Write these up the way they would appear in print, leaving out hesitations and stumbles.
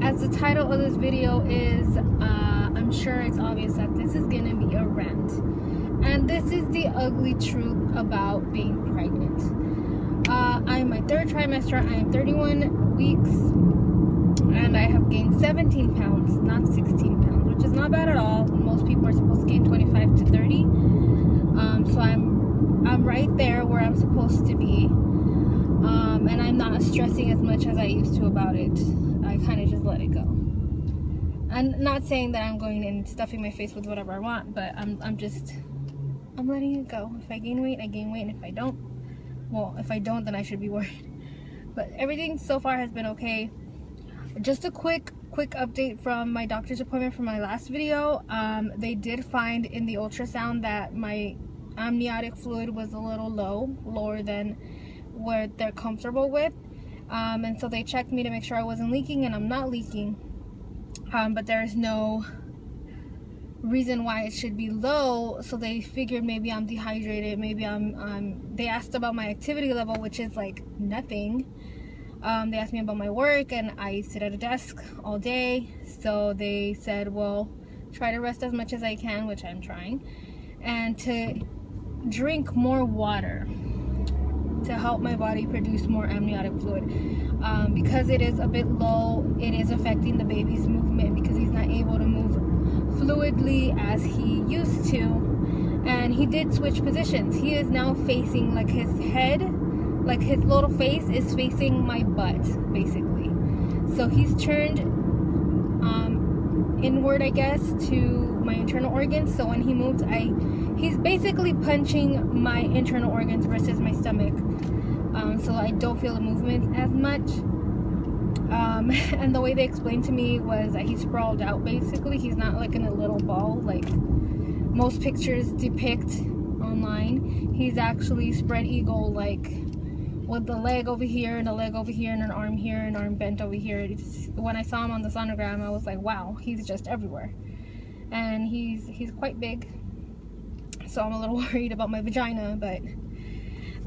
as the title of this video is, I'm sure it's obvious that this is gonna be a rant, and this is the ugly truth about being pregnant. I'm my third trimester. I am 31 weeks, and I have gained 17 pounds, not 16 pounds, which is not bad at all. Most people are supposed to gain 25 to 30. So I'm right there where I'm supposed to be, and I'm not stressing as much as I used to about it. I kind of just let it go. I'm not saying that I'm going and stuffing my face with whatever I want, but I'm letting it go. If I gain weight, I gain weight, and if I don't, well, if I don't, then I should be worried. But everything so far has been okay. Just a quick update from my doctor's appointment from my last video. They did find in the ultrasound that my amniotic fluid was a little lower than what they're comfortable with, and so they checked me to make sure I wasn't leaking, and I'm not leaking, but there's no reason why it should be low. So they figured maybe I'm dehydrated, maybe they asked about my activity level, which is like nothing. They asked me about my work, and I sit at a desk all day, so they said, well, try to rest as much as I can, which I'm trying, and to drink more water to help my body produce more amniotic fluid, because it is a bit low. It is affecting the baby's movement because he's not able to move fluidly as he used to, and he did switch positions. He is now facing, like, his head, like his little face is facing my butt basically, so he's turned inward, I guess, to my internal organs. So when he moves, he's basically punching my internal organs versus my stomach, so I don't feel the movement as much. And the way they explained to me was that he's sprawled out. Basically, he's not like in a little ball like most pictures depict online. He's actually spread eagle, like with the leg over here and a leg over here and an arm here and arm bent over here. When I saw him on the sonogram, I was like, wow, he's just everywhere. And he's quite big, so I'm a little worried about my vagina. But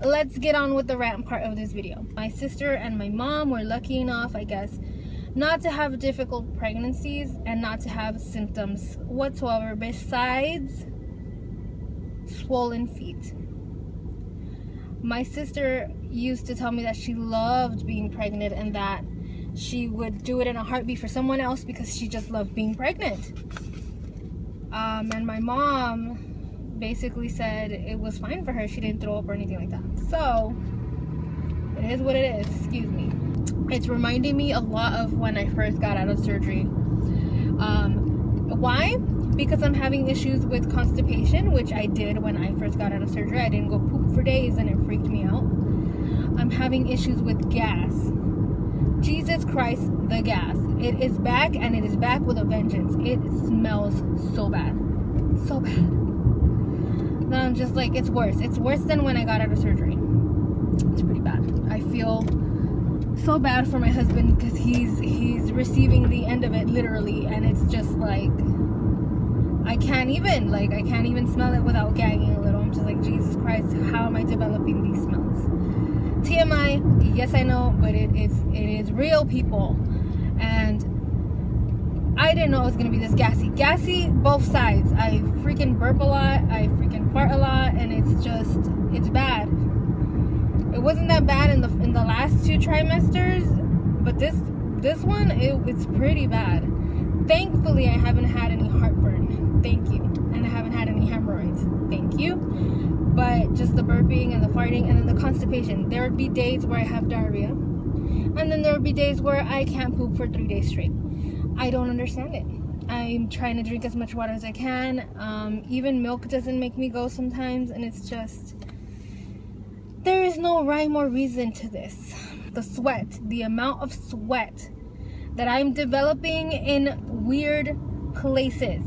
let's get on with the rant part of this video. My sister and my mom were lucky enough, I guess, not to have difficult pregnancies and not to have symptoms whatsoever besides swollen feet. My sister used to tell me that she loved being pregnant and that she would do it in a heartbeat for someone else because she just loved being pregnant. And my mom basically said it was fine for her. She didn't throw up or anything like that. So it is what it is. Excuse me. It's reminding me a lot of when I first got out of surgery. Why? Because I'm having issues with constipation, which I did when I first got out of surgery. I didn't go poop for days and it freaked me out. I'm having issues with gas. Jesus Christ, the gas. It is back, and it is back with a vengeance. It smells so bad. So bad. Now I'm just like, it's worse. It's worse than when I got out of surgery. It's pretty bad. I feel so bad for my husband because he's receiving the end of it literally, and it's just like I can't even smell it without gagging a little. I'm just like, Jesus Christ, how am I developing these smells? TMI, yes I know, but it is real, people. And I didn't know it was gonna be this gassy. Gassy both sides. I freaking burp a lot, I freaking fart a lot, and it's bad. It wasn't that bad in the last 2 trimesters, but this one, it's pretty bad. Thankfully, I haven't had any heartburn. Thank you. And I haven't had any hemorrhoids. Thank you. But just the burping and the farting and then the constipation. There would be days where I have diarrhea, and then there would be days where I can't poop for 3 days straight. I don't understand it. I'm trying to drink as much water as I can. Even milk doesn't make me go sometimes, and it's just, there is no rhyme or reason to this. The sweat, the amount of sweat that I'm developing in weird places.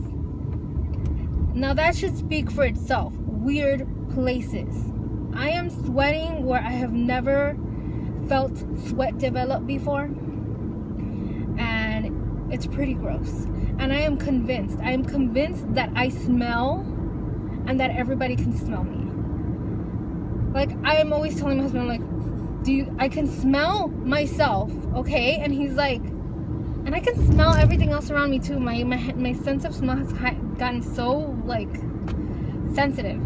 Now that should speak for itself. Weird places. I am sweating where I have never felt sweat develop before, and it's pretty gross. And I am convinced that I smell and that everybody can smell me. Like, I am always telling my husband, I'm like, I can smell myself, okay? And he's like, And I can smell everything else around me too. My sense of smell has gotten so like sensitive.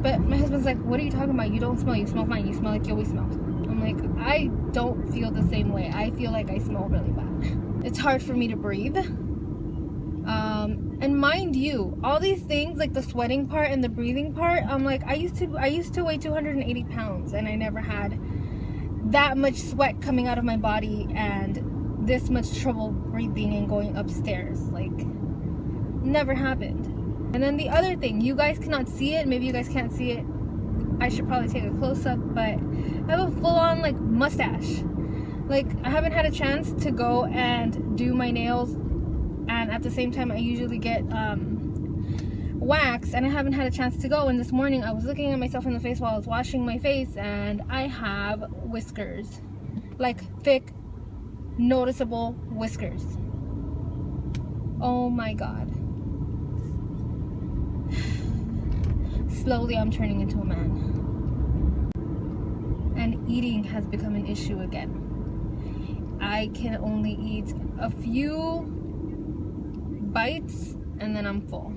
But my husband's like, what are you talking about? You don't smell. You smell fine. You smell like you always smelled. I'm like, I don't feel the same way. I feel like I smell really bad. It's hard for me to breathe. And mind you, all these things, like the sweating part and the breathing part, I'm like, I used to weigh 280 pounds, and I never had that much sweat coming out of my body and this much trouble breathing and going upstairs. Like, never happened. And then the other thing, you guys cannot see it. Maybe you guys can't see it. I should probably take a close-up, but I have a full-on like mustache. Like, I haven't had a chance to go and do my nails, and at the same time I usually get wax, and I haven't had a chance to go. And this morning I was looking at myself in the face while I was washing my face, and I have whiskers, like thick, noticeable whiskers. Oh my god. Slowly I'm turning into a man, and eating has become an issue again. I can only eat a few bites and then I'm full.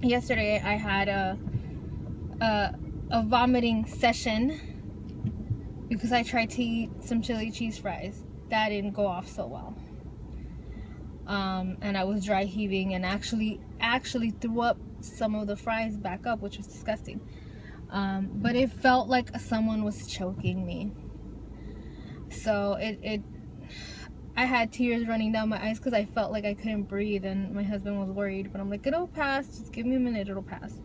Yesterday I had a vomiting session because I tried to eat some chili cheese fries. That didn't go off so well. And I was dry heaving and actually threw up some of the fries back up, which was disgusting. But it felt like someone was choking me. So I had tears running down my eyes because I felt like I couldn't breathe, and my husband was worried, but I'm like, it'll pass, just give me a minute, it'll pass.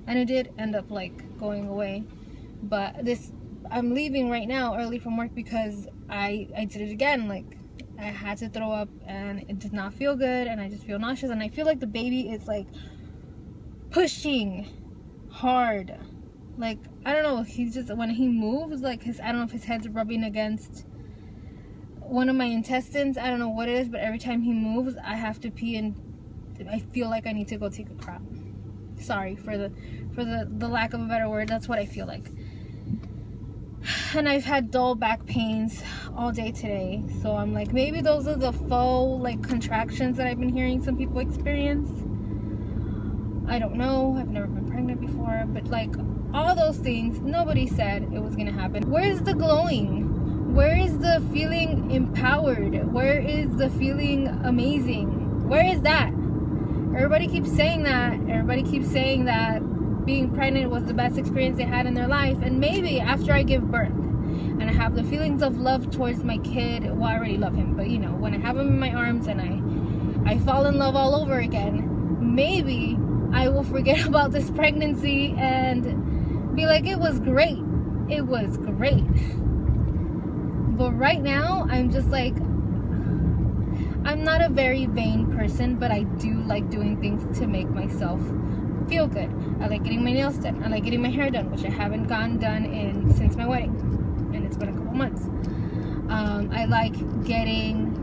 And it did end up like going away. But I'm leaving right now early from work because I did it again. Like, I had to throw up and it did not feel good, and I just feel nauseous, and I feel like the baby is like pushing hard. Like, I don't know, he's just, when he moves, like I don't know if his head's rubbing against one of my intestines, I don't know what it is, but every time he moves I have to pee, and I feel like I need to go take a crap. Sorry for the lack of a better word, that's what I feel like. And I've had dull back pains all day today, so I'm like, maybe those are the faux like contractions that I've been hearing some people experience. I don't know, I've never been pregnant before, but like all those things, nobody said it was gonna happen. Where's the glowing? Where is the feeling empowered? Where is the feeling amazing? Where is that? Everybody keeps saying that. Everybody keeps saying that being pregnant was the best experience they had in their life. And maybe after I give birth and I have the feelings of love towards my kid, well, I already love him, but you know, when I have him in my arms and I fall in love all over again, maybe I will forget about this pregnancy and be like, it was great. It was great. But right now, I'm just like, I'm not a very vain person, but I do like doing things to make myself feel good. I like getting my nails done. I like getting my hair done, which I haven't gotten done since my wedding, and it's been a couple months. I like getting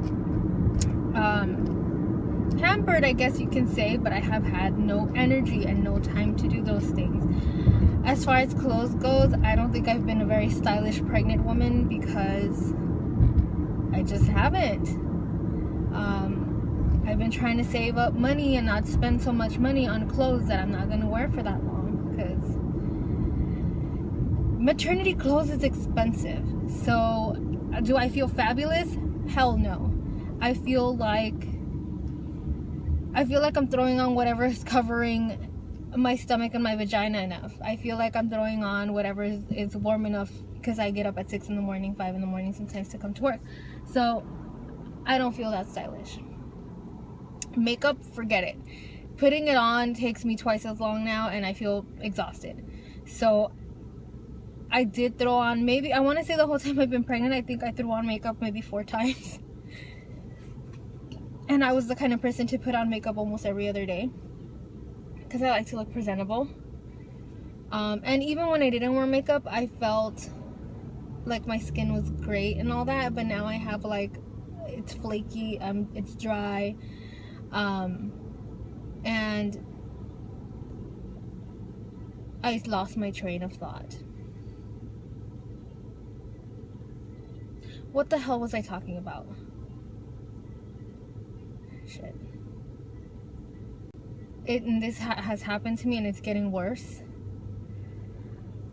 pampered, I guess you can say, but I have had no energy and no time to do those things. As far as clothes goes, I don't think I've been a very stylish pregnant woman because I just haven't. I've been trying to save up money and not spend so much money on clothes that I'm not going to wear for that long, because maternity clothes is expensive. So do I feel fabulous? Hell no. I feel like I'm throwing on whatever is covering my stomach and my vagina enough. I feel like I'm throwing on whatever is warm enough, because I get up at 6 in the morning, 5 in the morning sometimes to come to work. So I don't feel that stylish. Makeup, forget it. Putting it on takes me twice as long now, and I feel exhausted. So I did throw on, maybe, I want to say the whole time I've been pregnant, I think I threw on makeup maybe 4 times. And I was the kind of person to put on makeup almost every other day, because I like to look presentable. And even when I didn't wear makeup, I felt like my skin was great and all that. But now I have like, it's flaky, it's dry, and I lost my train of thought. What the hell was I talking about? Shit. This has happened to me, and it's getting worse.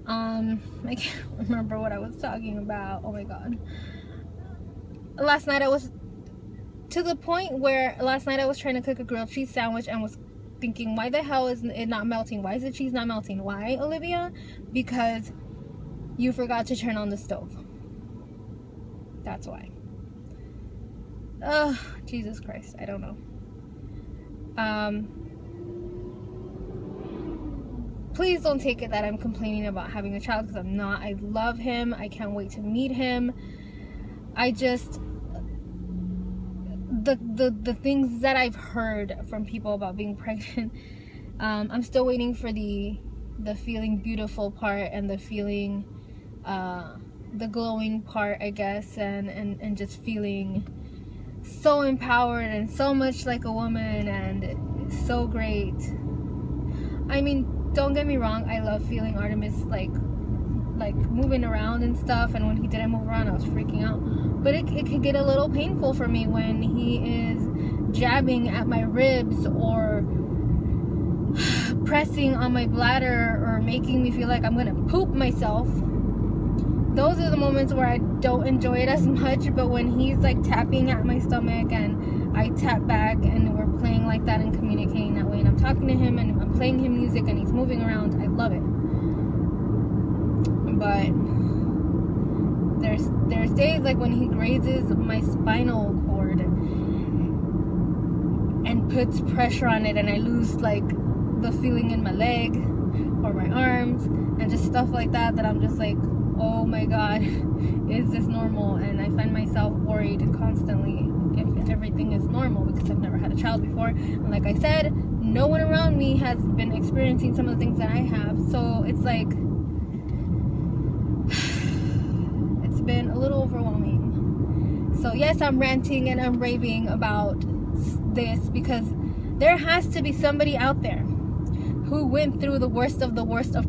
I can't remember what I was talking about. Oh my god. Last night I was to the point where I was trying to cook a grilled cheese sandwich and was thinking, why the hell is it not melting? Why is the cheese not melting? Why, Olivia? Because you forgot to turn on the stove. That's why. Oh, Jesus Christ. I don't know. Please don't take it that I'm complaining about having a child, because I'm not. I love him. I can't wait to meet him. I just... The things that I've heard from people about being pregnant, I'm still waiting for the feeling beautiful part, and the feeling... the glowing part, I guess, and just feeling so empowered and so much like a woman, and so great. I mean, don't get me wrong, I love feeling Artemis like moving around and stuff, and when he didn't move around I was freaking out. But it could get a little painful for me when he is jabbing at my ribs, or pressing on my bladder, or making me feel like I'm gonna poop myself. Those are the moments where I don't enjoy it as much. But when he's like tapping at my stomach and I tap back, and we're playing like that and communicating that way, and I'm talking to him and I'm playing him music and he's moving around, I love it. But there's days like when he grazes my spinal cord and puts pressure on it, and I lose like the feeling in my leg or my arms, and just stuff like that, that I'm just like, oh my god, is this normal? And I find myself worried constantly if everything is normal, because I've never had a child before, and like I said, no one around me has been experiencing some of the things that I have. So it's like, it's been a little overwhelming. So yes, I'm ranting and I'm raving about this, because there has to be somebody out there who went through the worst of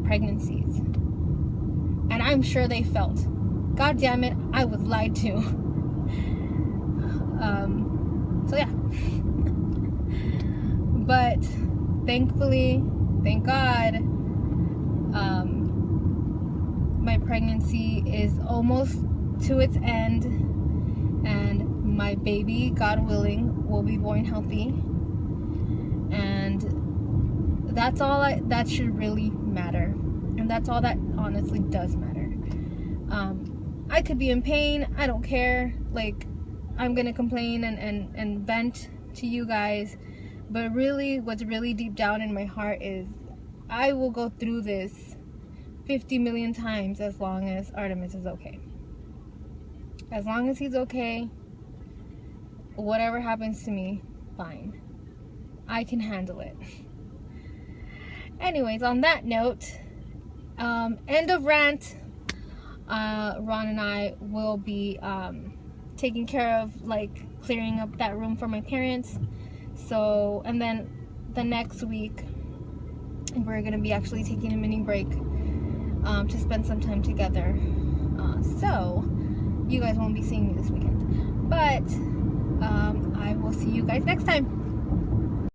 pregnancies, and I'm sure they felt, god damn it, I was lied to. So yeah. But thankfully, thank God, my pregnancy is almost to its end, and my baby, God willing, will be born healthy. And that's all that should really matter. And that's all that honestly does matter. I could be in pain, I don't care. Like, I'm gonna complain and vent to you guys, but really, what's really deep down in my heart is, I will go through this 50 million times as long as Artemis is okay. As long as he's okay, whatever happens to me, fine. I can handle it. Anyways, on that note, end of rant. Ron and I will be taking care of, like, clearing up that room for my parents. So, and then the next week we're gonna be actually taking a mini break to spend some time together. So you guys won't be seeing me this weekend, but I will see you guys next time.